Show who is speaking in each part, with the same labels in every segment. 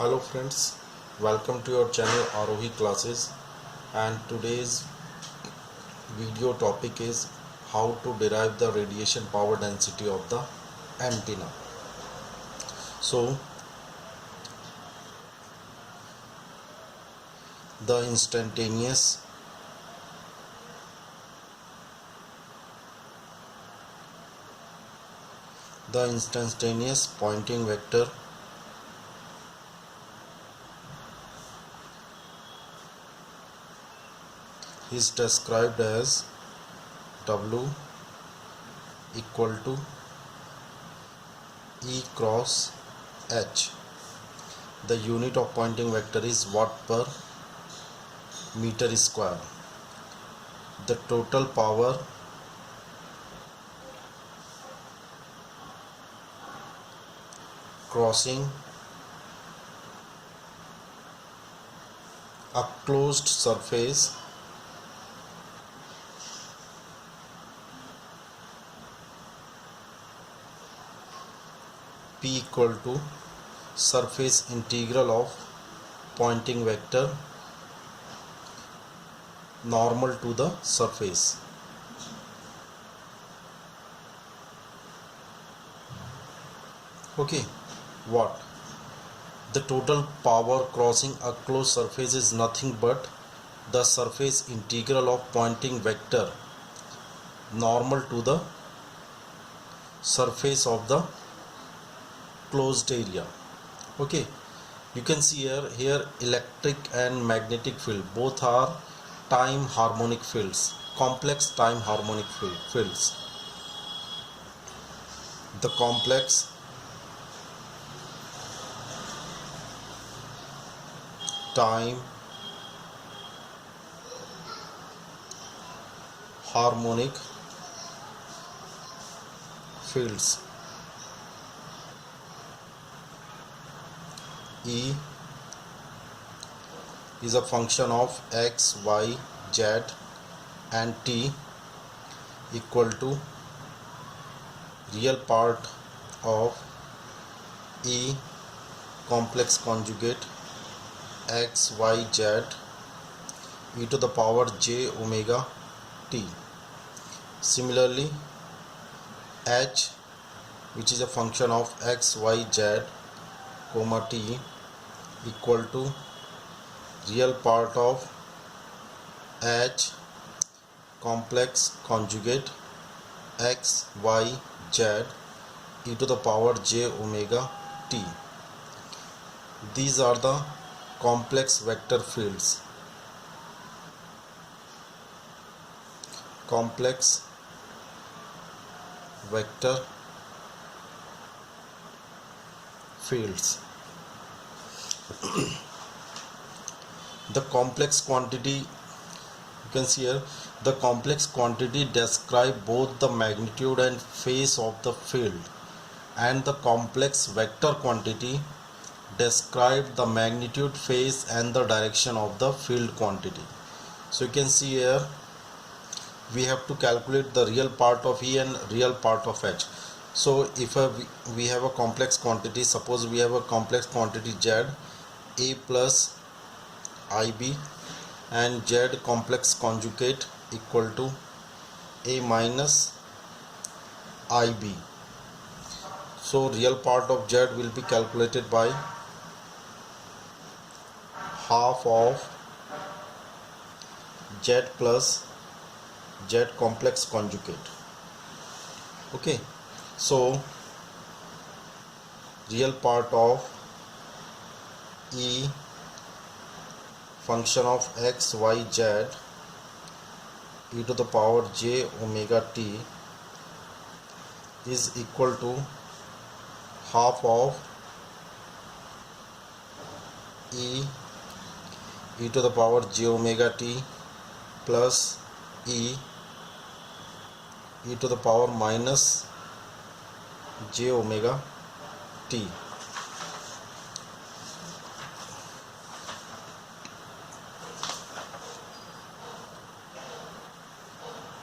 Speaker 1: Hello friends, welcome to your channel Arohi classes, and today's video topic is how to derive the radiation power density of the antenna. So the instantaneous pointing vector is described as W equal to E cross H. The unit of pointing vector is watt per meter square. The total power crossing a closed surface P equal to surface integral of pointing vector normal to the surface. Okay, what? The total power crossing a closed surface is nothing but the surface integral of pointing vector normal to the surface of the closed area. Okay, you can see here electric and magnetic field both are time harmonic fields, complex time harmonic fields. The complex time harmonic fields E is a function of x, y, z and t equal to real part of E complex conjugate x, y, z e to the power j omega t. Similarly, h, which is a function of x, y, z comma t equal to real part of h complex conjugate x, y, z e to the power j omega t. These are the complex vector fields. Complex vector fields. The complex quantity, you can see here, the complex quantity describe both the magnitude and phase of the field, and the complex vector quantity describe the magnitude, phase and the direction of the field quantity. So you can see here we have to calculate the real part of E and real part of H. So if we have a complex quantity, suppose we have a complex quantity Z, A plus IB and Z complex conjugate equal to A minus IB. So real part of Z will be calculated by half of Z plus Z complex conjugate. Okay, so real part of E function of x, y, z e to the power j omega t is equal to half of e to the power j omega t plus e to the power minus j omega t.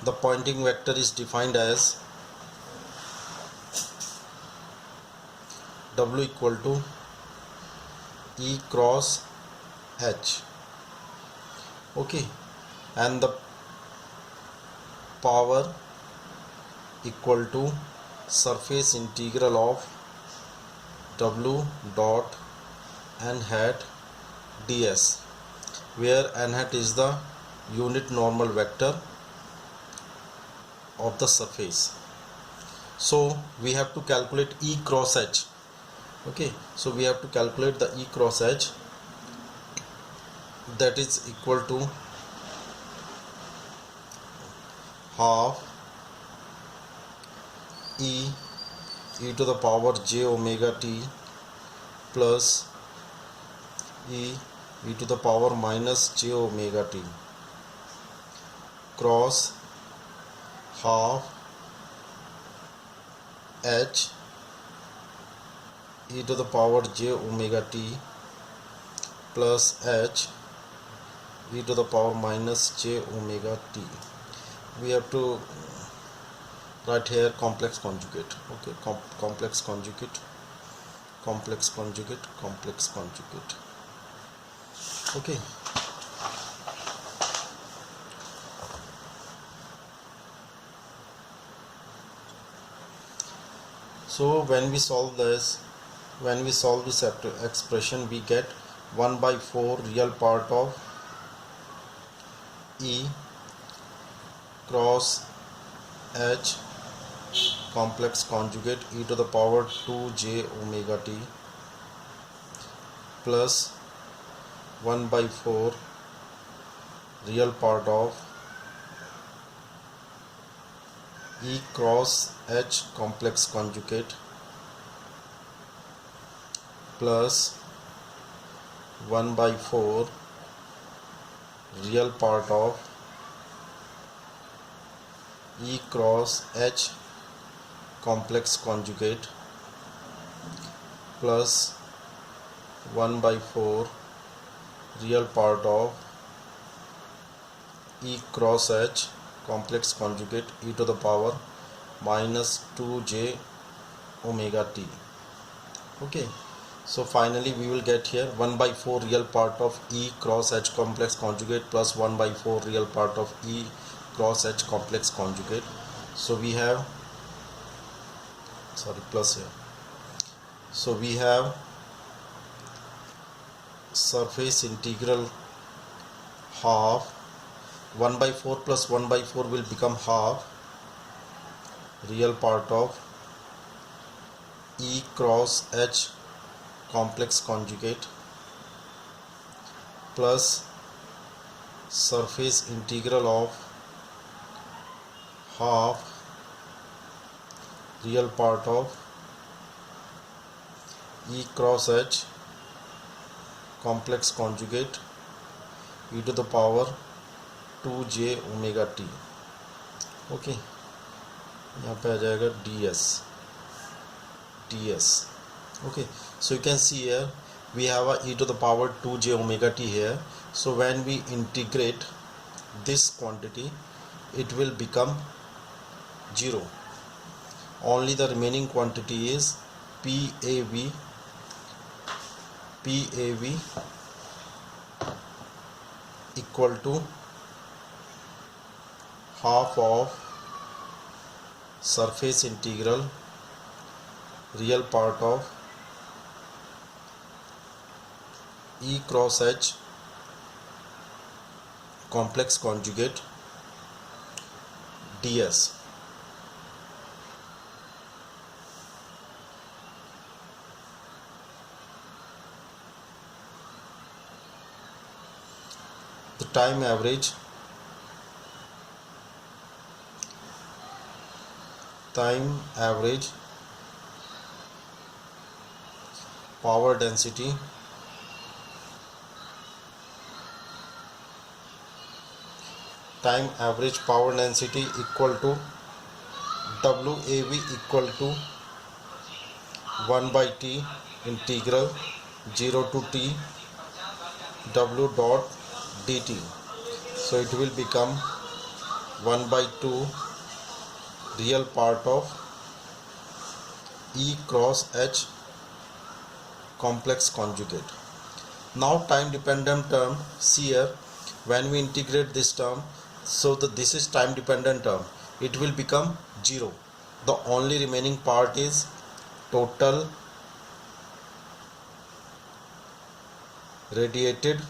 Speaker 1: The pointing vector is defined as W equal to E cross H. Okay, and the power equal to surface integral of W dot n hat ds, where n hat is the unit normal vector of the surface. So we have to calculate E cross H. Okay, so we have to calculate the E cross H, that is equal to half e to the power j omega t plus e to the power minus j omega t cross half h e to the power j omega t plus h e to the power minus j omega t. We have to write here complex conjugate. Okay, complex conjugate. Okay, so when we solve this expression, we get 1 by 4 real part of E cross H complex conjugate e to the power 2j omega t plus 1 by 4 real part of E cross H complex conjugate plus 1 by 4 real part of E cross H complex conjugate plus 1 by 4 real part of E cross H complex conjugate e to the power minus 2j omega t. Okay, so finally we will get here 1 by 4 real part of E cross H complex conjugate plus 1 by 4 real part of E cross H complex conjugate. So we have plus here. So we have surface integral half 1 by 4 plus 1 by 4 will become half real part of E cross H complex conjugate plus surface integral of half real part of E cross H complex conjugate e to the power 2j omega t. Okay, यहाँ पे आ जाएगा ds. Okay, so you can see here we have a e to the power 2j omega t here. So when we integrate this quantity, it will become 0. Only the remaining quantity is PAV equal to half of surface integral real part of E cross H complex conjugate ds. The time average power density equal to WAV equal to 1 by T integral 0 to T W dot dt. So it will become 1 by 2 real part of E cross H complex conjugate. Now time dependent term, see here, when we integrate this term, so this is time dependent term, it will become 0. The only remaining part is total radiated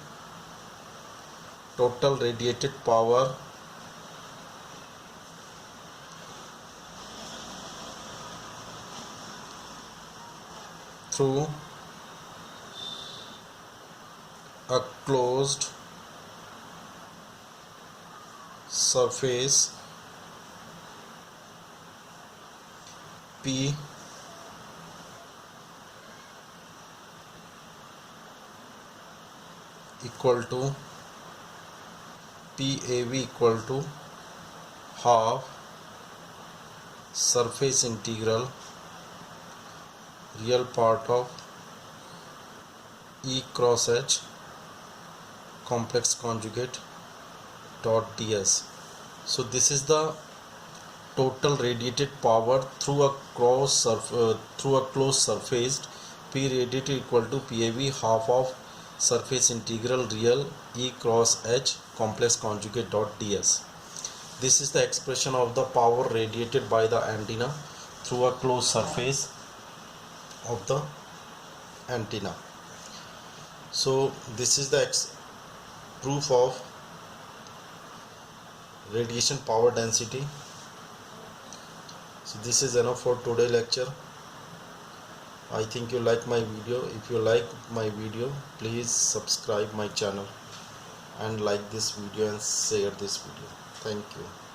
Speaker 1: power through a closed surface P equal to PAV equal to half surface integral real part of E cross H complex conjugate dot ds. So this is the total radiated power through a closed surface. P radiated equal to PAV half of surface integral real E cross H complex conjugate dot ds. This is the expression of the power radiated by the antenna through a closed surface of the antenna. So this is the proof of radiation power density. So this is enough for today lecture. I think you like my video. If you like my video, please subscribe my channel and like this video and share this video. Thank you.